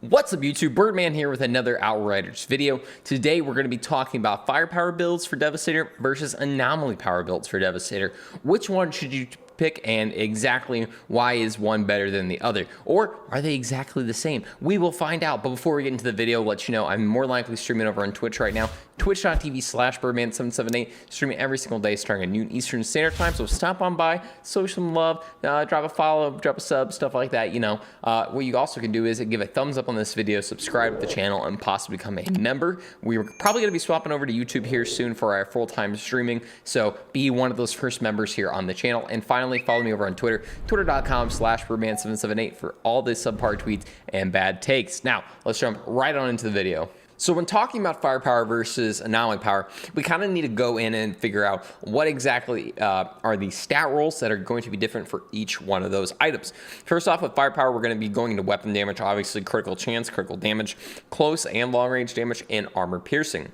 What's up YouTube, Byrdman here with another Outriders video. Today we're going to be talking about firepower builds for Devastator versus anomaly power builds for Devastator. Which one should you pick and exactly why is one better than the other? Or are they exactly the same? We will find out, but before we get into the video, I'll let you know I'm more likely streaming over on Twitch right now. Twitch.tv/Byrdman778, streaming every single day starting at noon Eastern Standard Time. So stop on by, show some love, drop a follow, drop a sub, stuff like that. You know, what you also can do is give a thumbs up on this video, subscribe to the channel, and possibly become a member. We're probably going to be swapping over to YouTube here soon for our full-time streaming. So be one of those first members here on the channel. And finally, follow me over on Twitter, twitter.com/Byrdman778 for all the subpar tweets and bad takes. Now, let's jump right on into the video. So when talking about firepower versus anomaly power, we kind of need to go in and figure out what exactly are the stat rolls that are going to be different for each one of those items. First off, with firepower, we're going to be going into weapon damage, obviously critical chance, critical damage, close and long range damage, and armor piercing.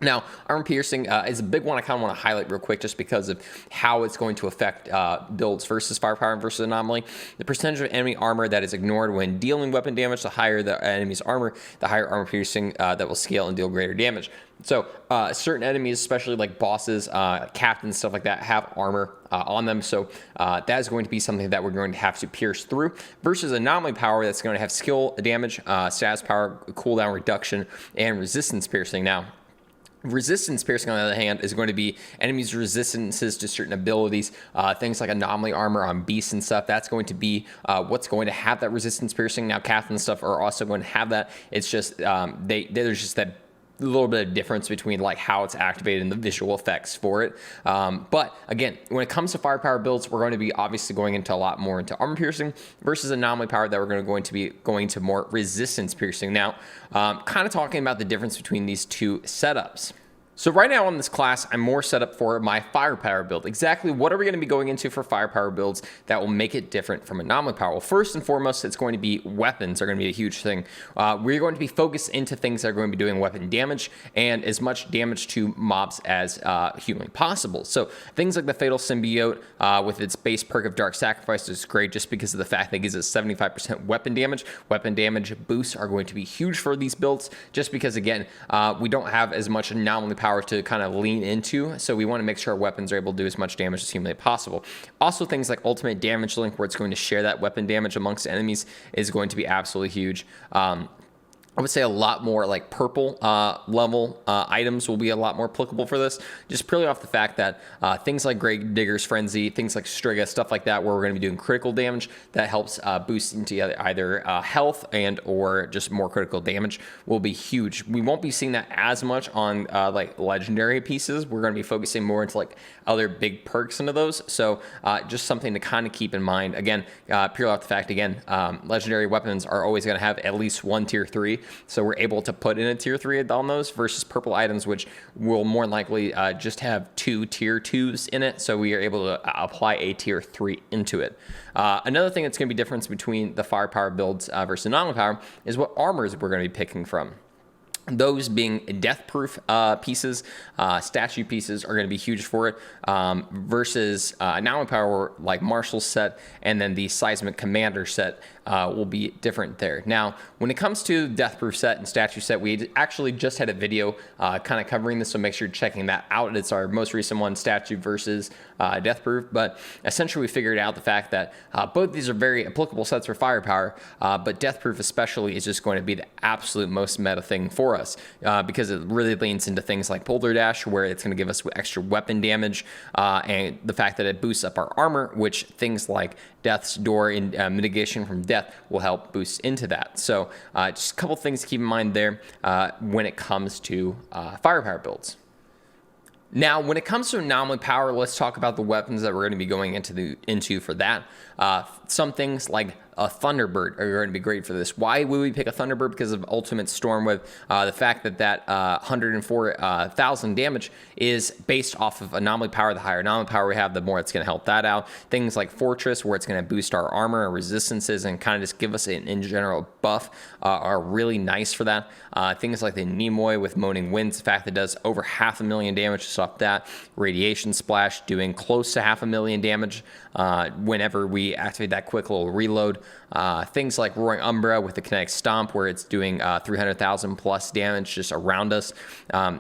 Now, armor piercing is a big one I kind of want to highlight real quick just because of how it's going to affect builds versus firepower versus anomaly. The percentage of enemy armor that is ignored when dealing weapon damage, the higher the enemy's armor, the higher armor piercing that will scale and deal greater damage. So certain enemies, especially like bosses, captains, stuff like that, have armor on them. So that is going to be something that we're going to have to pierce through versus anomaly power that's going to have skill damage, status power, cooldown reduction, and resistance piercing. Now, resistance piercing, on the other hand, is going to be enemies' resistances to certain abilities, things like anomaly armor on beasts and stuff. That's going to be what's going to have that resistance piercing. Now, captains and stuff are also going to have that. It's just there's just that little bit of difference between like how it's activated and the visual effects for it. But again, when it comes to firepower builds, we're going to be obviously going into a lot more into armor piercing versus anomaly power that we're going to be going to more resistance piercing. Now, kind of talking about the difference between these two setups. So right now in this class, I'm more set up for my firepower build. Exactly what are we going to be going into for firepower builds that will make it different from anomaly power? Well, first and foremost, it's going to be weapons are going to be a huge thing. We're going to be focused into things that are going to be doing weapon damage and as much damage to mobs as humanly possible. So things like the Fatal Symbiote with its base perk of Dark Sacrifice is great just because of the fact that it gives us 75% weapon damage. Weapon damage boosts are going to be huge for these builds just because, again, we don't have as much anomaly power to kind of lean into, so we want to make sure our weapons are able to do as much damage as humanly possible. Also, things like ultimate damage link, where it's going to share that weapon damage amongst enemies, is going to be absolutely huge. I would say a lot more like purple level items will be a lot more applicable for this, just purely off the fact that things like Grave Digger's Frenzy, things like Striga, stuff like that, where we're going to be doing critical damage, that helps boost into either health and or just more critical damage, will be huge. We won't be seeing that as much on like legendary pieces. We're going to be focusing more into like other big perks into those. So just something to kind of keep in mind. Again, purely off the fact, again, legendary weapons are always going to have at least one tier 3. So we're able to put in a tier 3 on those versus purple items, which will more likely just have 2 tier 2s in it. So we are able to apply a tier 3 into it. Another thing that's going to be difference between the firepower builds versus anomaly power is what armors we're going to be picking from. Those being death-proof pieces, statue pieces are going to be huge for it versus anomaly power like Marshal's set and then the Seismic Commander set will be different there. Now, when it comes to death-proof set and statue set, we actually just had a video kind of covering this, so make sure you're checking that out. It's our most recent one, statue versus death-proof, but essentially we figured out the fact that both these are very applicable sets for firepower, but death-proof especially is just going to be the absolute most meta thing for us because it really leans into things like Boulder Dash, where it's going to give us extra weapon damage, and the fact that it boosts up our armor, which things like Death's Door and mitigation from death will help boost into that. So just a couple things to keep in mind there when it comes to firepower builds. Now, when it comes to anomaly power, let's talk about the weapons that we're going to be going into for that. Some things like a Thunderbird are going to be great for this. Why would we pick a Thunderbird? Because of Ultimate Storm, with the fact that 104,000 damage is based off of anomaly power. The higher anomaly power we have, the more it's going to help that out. Things like Fortress, where it's going to boost our armor and resistances and kind of just give us an in general buff, are really nice for that. Things like the Nimoy with Moaning Winds, the fact that it does over 500,000 damage just off that. Radiation Splash doing close to 500,000 damage whenever we activate that quick little reload. Things like Roaring Umbra with the Kinetic Stomp, where it's doing 300,000 plus damage just around us.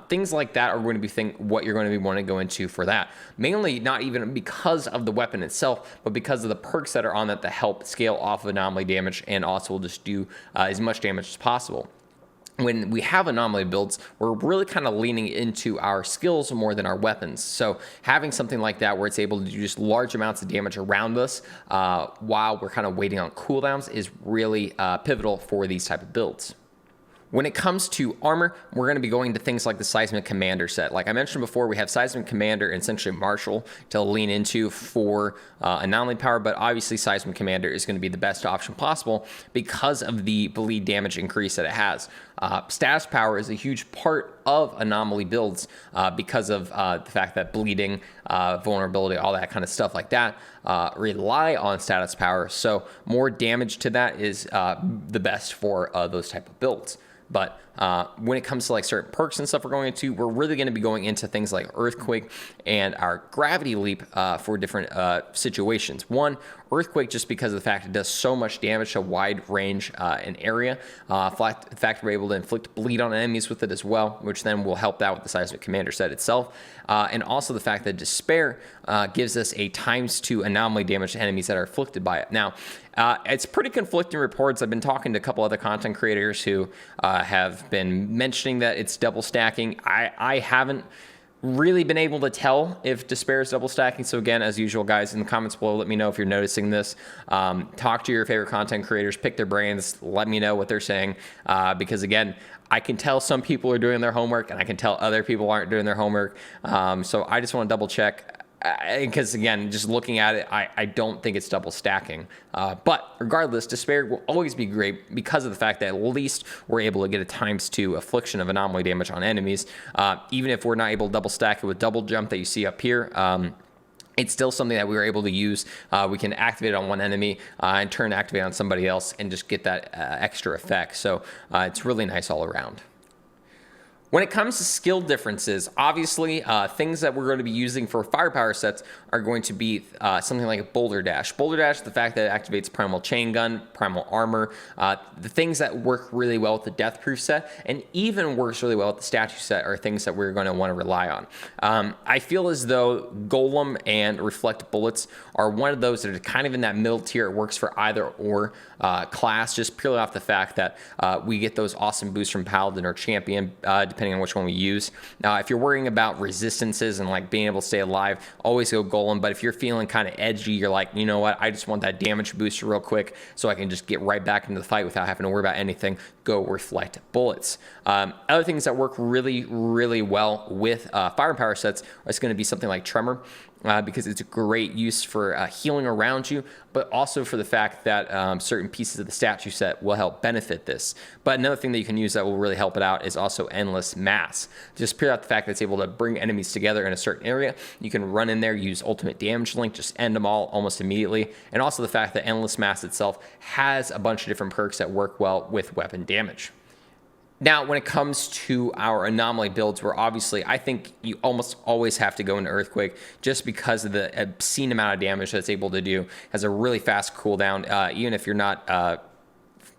Things like that are going to be what you're going to be wanting to go into for that. Mainly not even because of the weapon itself, but because of the perks that are on that help scale off of anomaly damage and also will just do as much damage as possible. When we have anomaly builds, we're really kind of leaning into our skills more than our weapons. So having something like that where it's able to do just large amounts of damage around us while we're kind of waiting on cooldowns is really pivotal for these type of builds. When it comes to armor, we're going to be going to things like the Seismic Commander set. Like I mentioned before, we have Seismic Commander and essentially Marshal to lean into for anomaly power, but obviously Seismic Commander is going to be the best option possible because of the bleed damage increase that it has. Status power is a huge part of anomaly builds because of the fact that bleeding, vulnerability, all that kind of stuff like that rely on status power. So more damage to that is the best for those type of builds. But when it comes to like certain perks and stuff we're really going to be going into things like Earthquake and our Gravity Leap for different situations. One, Earthquake, just because of the fact it does so much damage to a wide range and area. The fact we're able to inflict bleed on enemies with it as well, which then will help out with the Seismic Commander set itself. And also the fact that Despair gives us a ×2 anomaly damage to enemies that are afflicted by it. Now, it's pretty conflicting reports. I've been talking to a couple other content creators who have been mentioning that it's double stacking. I haven't really been able to tell if Despair is double stacking. So again, as usual, guys, in the comments below, let me know if you're noticing this. Talk to your favorite content creators, pick their brains, let me know what they're saying. Because again, I can tell some people are doing their homework and I can tell other people aren't doing their homework. So I just want to double check. Because again, just looking at it, I don't think it's double stacking. But regardless, Despair will always be great because of the fact that at least we're able to get a ×2 affliction of anomaly damage on enemies. Even if we're not able to double stack it with double jump that you see up here, it's still something that we were able to use. We can activate it on one enemy and turn activate on somebody else and just get that extra effect. So it's really nice all around. When it comes to skill differences, obviously things that we're going to be using for firepower sets are going to be something like a Boulder Dash. Boulder Dash, the fact that it activates Primal Chain Gun, Primal Armor, the things that work really well with the Death Proof set, and even works really well with the Statue set are things that we're going to want to rely on. I feel as though Golem and Reflect Bullets are one of those that are kind of in that middle tier. It works for either or class, just purely off the fact that we get those awesome boosts from Paladin or Champion, depending on which one we use. Now, if you're worrying about resistances and like being able to stay alive, always go Golem. But if you're feeling kind of edgy, you're like, you know what, I just want that damage booster real quick so I can just get right back into the fight without having to worry about anything, go Reflect Bullets. Other things that work really, really well with firepower sets is going to be something like Tremor. Because it's a great use for healing around you, but also for the fact that certain pieces of the statue set will help benefit this. But another thing that you can use that will really help it out is also Endless Mass. Just pure out the fact that it's able to bring enemies together in a certain area. You can run in there, use Ultimate Damage Link, just end them all almost immediately. And also the fact that Endless Mass itself has a bunch of different perks that work well with weapon damage. Now, when it comes to our anomaly builds, where obviously I think you almost always have to go into Earthquake just because of the obscene amount of damage that it's able to do. It has a really fast cooldown, even if you're not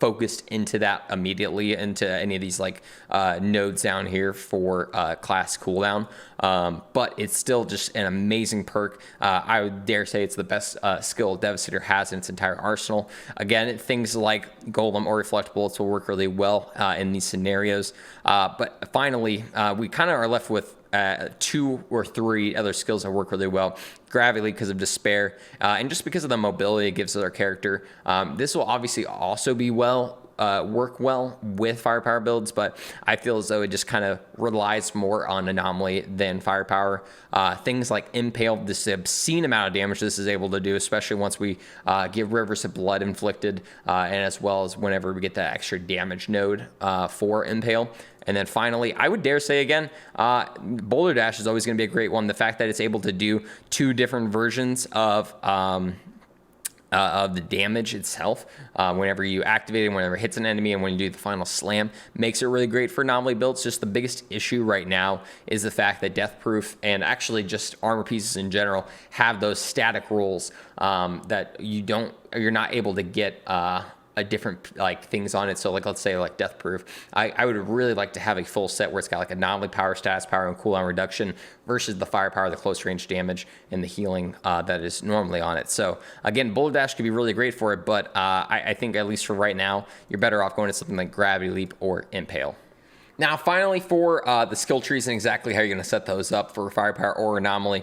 focused into that immediately into any of these like nodes down here for class cooldown. But it's still just an amazing perk. I would dare say it's the best skill Devastator has in its entire arsenal. Again, things like Golem or Reflect Bullets will work really well in these scenarios. But finally, we kind of are left with 2 or 3 other skills that work really well. Gravity because of Despair, and just because of the mobility it gives our character. This will obviously also be work well with firepower builds, but I feel as though it just kind of relies more on anomaly than firepower. Things like Impale, this obscene amount of damage this is able to do, especially once we give Rivers of Blood inflicted, and as well as whenever we get that extra damage node for Impale. And then finally, I would dare say again, Boulder Dash is always going to be a great one. The fact that it's able to do 2 different versions of of the damage itself whenever you activate it, whenever it hits an enemy, and when you do the final slam. Makes it really great for anomaly builds. Just the biggest issue right now is the fact that death proof and actually just armor pieces in general have those static rolls that you're not able to get a different like things on it. So like, let's say like death proof, I would really like to have a full set where it's got like anomaly power, status power, and cooldown reduction versus the firepower, the close range damage, and the healing that is normally on it. So again, bullet dash could be really great for it, but I think at least for right now, you're better off going to something like gravity leap or impale. Now, finally, for the skill trees and exactly how you're going to set those up for firepower or anomaly,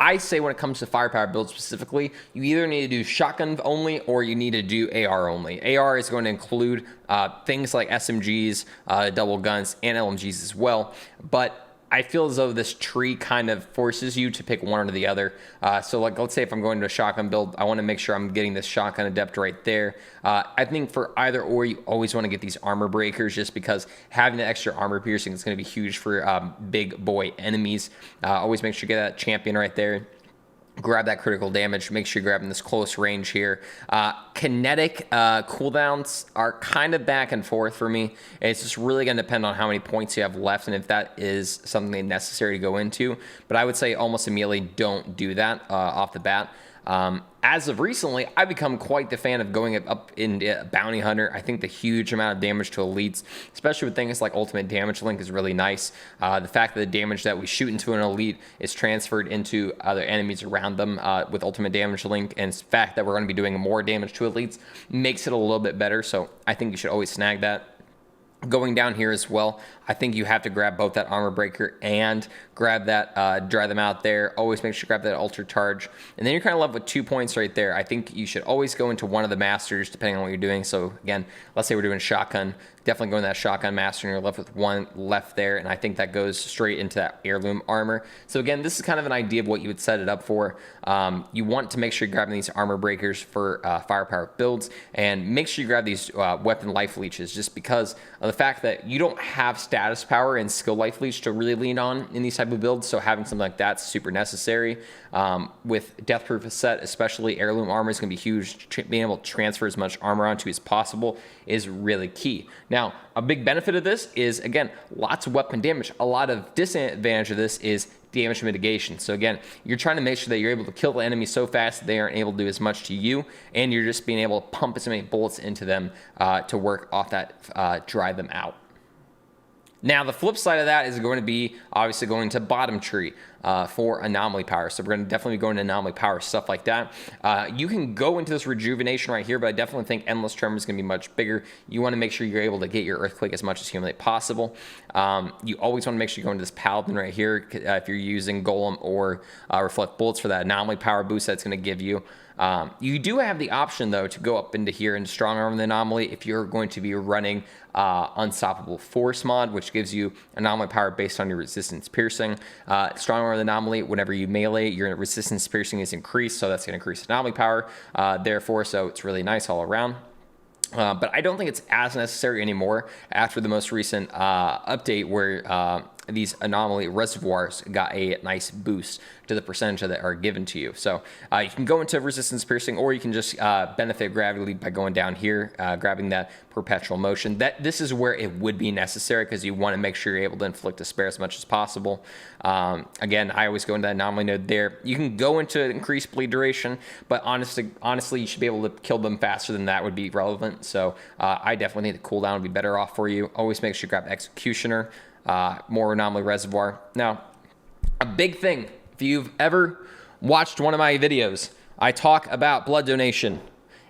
I say when it comes to firepower builds specifically, you either need to do shotgun only or you need to do AR only. AR is going to include things like SMGs, double guns, and LMGs as well. But I feel as though this tree kind of forces you to pick one or the other. So like, let's say if I'm going to a shotgun build, I want to make sure I'm getting this shotgun adept right there. I think for either or, you always want to get these armor breakers just because having the extra armor piercing is going to be huge for big boy enemies. Always make sure you get that champion right there. Grab that critical damage. Make sure you're grabbing this close range here. Kinetic cooldowns are kind of back and forth for me. It's just really going to depend on how many points you have left and if that is something necessary to go into. But I would say almost immediately don't do that off the bat. As of recently, I've become quite the fan of going up in Bounty Hunter. I think the huge amount of damage to elites, especially with things like Ultimate Damage Link, is really nice. The fact that the damage that we shoot into an elite is transferred into other enemies around them with Ultimate Damage Link, and the fact that we're going to be doing more damage to elites makes it a little bit better, so I think you should always snag that. Going down here as well, I think you have to grab both that armor breaker and grab that dry them out there. Always make sure you grab that ultra charge, and then you're kind of left with 2 points right there. I think you should always go into one of the masters depending on what you're doing. So again, let's say we're doing shotgun, definitely go in that shotgun master, and you're left with one left there, and I think that goes straight into that heirloom armor. So again, this is kind of an idea of what you would set it up for. You want to make sure you're grabbing these armor breakers for firepower builds, and make sure you grab these weapon life leeches, just because of the fact that you don't have status power and skill life leech to really lean on in these type of builds, so having something like that's super necessary. With death proof set, especially heirloom armor is going to be huge. Being able to transfer as much armor onto as possible is really key. Now, a big benefit of this is, again, lots of weapon damage. A lot of disadvantage of this is damage mitigation. So again, you're trying to make sure that you're able to kill the enemy so fast that they aren't able to do as much to you, and you're just being able to pump as many bullets into them to work off that, drive them out. Now, the flip side of that is going to be obviously going to bottom tree for anomaly power. So we're going to definitely be going to anomaly power, stuff like that. You can go into this rejuvenation right here, but I definitely think endless tremor is going to be much bigger. You want to make sure you're able to get your earthquake as much as humanly possible. You always want to make sure you go into this paladin right here if you're using golem or reflect bullets for that anomaly power boost that's going to give you. You do have the option, though, to go up into here and strong arm the anomaly if you're going to be running unstoppable force mod, which gives you anomaly power based on your resistance piercing. Strong arm the anomaly, whenever you melee, your resistance piercing is increased, so that's going to increase anomaly power. Therefore, so it's really nice all around. But I don't think it's as necessary anymore after the most recent update where these anomaly reservoirs got a nice boost to the percentage that are given to you. So you can go into resistance piercing, or you can just benefit gravity by going down here, grabbing that perpetual motion. This is where it would be necessary because you want to make sure you're able to inflict despair as much as possible. Again, I always go into that anomaly node there. You can go into increased bleed duration, but honestly, you should be able to kill them faster than that would be relevant. So I definitely think the cooldown would be better off for you. Always make sure you grab Executioner, more anomaly reservoir. Now, a big thing, if you've ever watched one of my videos, I talk about blood donation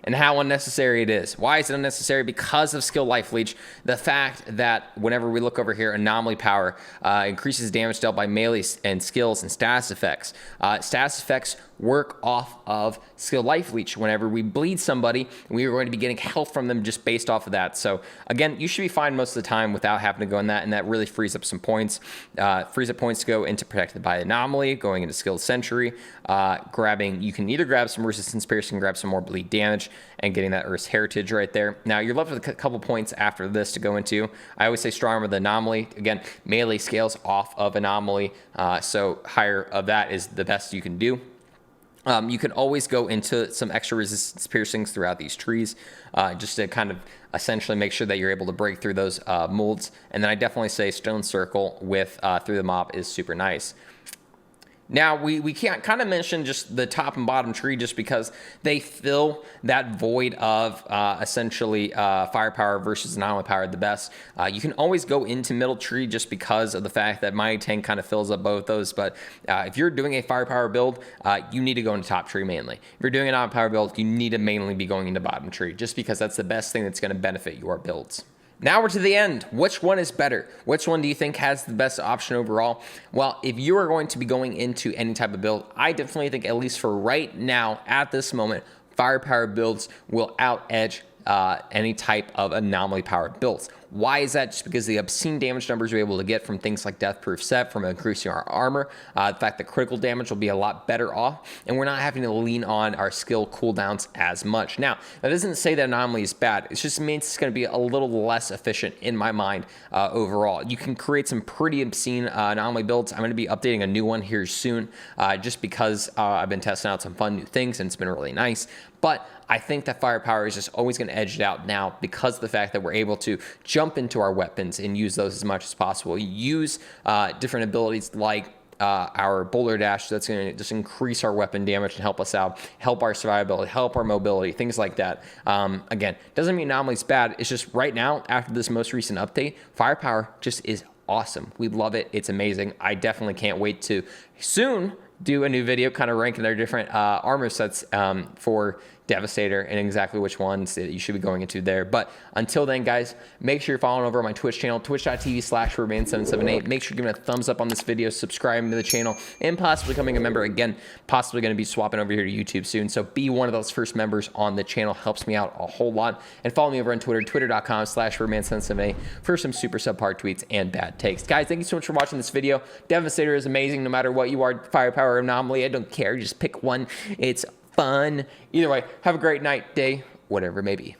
and how unnecessary it is. Why is it unnecessary? Because of skill life leech. The fact that whenever we look over here, anomaly power increases damage dealt by melee and skills and status effects. Status effects work off of skill life leech. Whenever we bleed somebody, we are going to be getting health from them just based off of that. So again, you should be fine most of the time without having to go in that, and that really frees up some points. Frees up points to go into protected by anomaly, going into skilled sentry, you can either grab some resistance piercing, grab some more bleed damage, and getting that Earth's heritage right there. Now you're left with a couple points after this to go into. I always say strong with anomaly. Again, melee scales off of anomaly, so higher of that is the best you can do. You can always go into some extra resistance piercings throughout these trees, just to kind of essentially make sure that you're able to break through those molds. And then I definitely say stone circle with through the mob is super nice. Now, we can't kind of mention just the top and bottom tree just because they fill that void of essentially firepower versus anomaly power the best. You can always go into middle tree just because of the fact that Mighty Tank kind of fills up both those. But if you're doing a firepower build, you need to go into top tree mainly. If you're doing an anomaly power build, you need to mainly be going into bottom tree just because that's the best thing that's going to benefit your builds. Now we're to the end. Which one is better? Which one do you think has the best option overall? Well, if you are going to be going into any type of build, I definitely think, at least for right now, at this moment, firepower builds will out-edge any type of anomaly powered builds. Why is that? Just because the obscene damage numbers we're able to get from things like Death Proof Set, from increasing our armor, the fact that critical damage will be a lot better off, and we're not having to lean on our skill cooldowns as much. Now, that doesn't say that Anomaly is bad. It just means it's going to be a little less efficient in my mind overall. You can create some pretty obscene Anomaly builds. I'm going to be updating a new one here soon, just because I've been testing out some fun new things, and it's been really nice. But I think that firepower is just always going to edge it out now because of the fact that we're able to jump into our weapons and use those as much as possible. Use different abilities like our boulder dash that's going to just increase our weapon damage and help us out, help our survivability, help our mobility, things like that. Again, doesn't mean Anomaly's bad. It's just right now, after this most recent update, firepower just is awesome. We love it. It's amazing. I definitely can't wait to soon do a new video kind of ranking their different armor sets for Devastator and exactly which ones that you should be going into there. But until then, guys, make sure you're following over on my Twitch channel, twitch.tv/Byrdman778. Make sure you're giving a thumbs up on this video, subscribing to the channel, and possibly becoming a member. Again, possibly going to be swapping over here to YouTube soon. So be one of those first members on the channel. Helps me out a whole lot. And follow me over on Twitter, twitter.com/Byrdman778 for some super subpar tweets and bad takes. Guys, thank you so much for watching this video. Devastator is amazing no matter what you are, firepower or anomaly. I don't care. Just pick one. It's fun. Either way, have a great night, day, whatever it may be.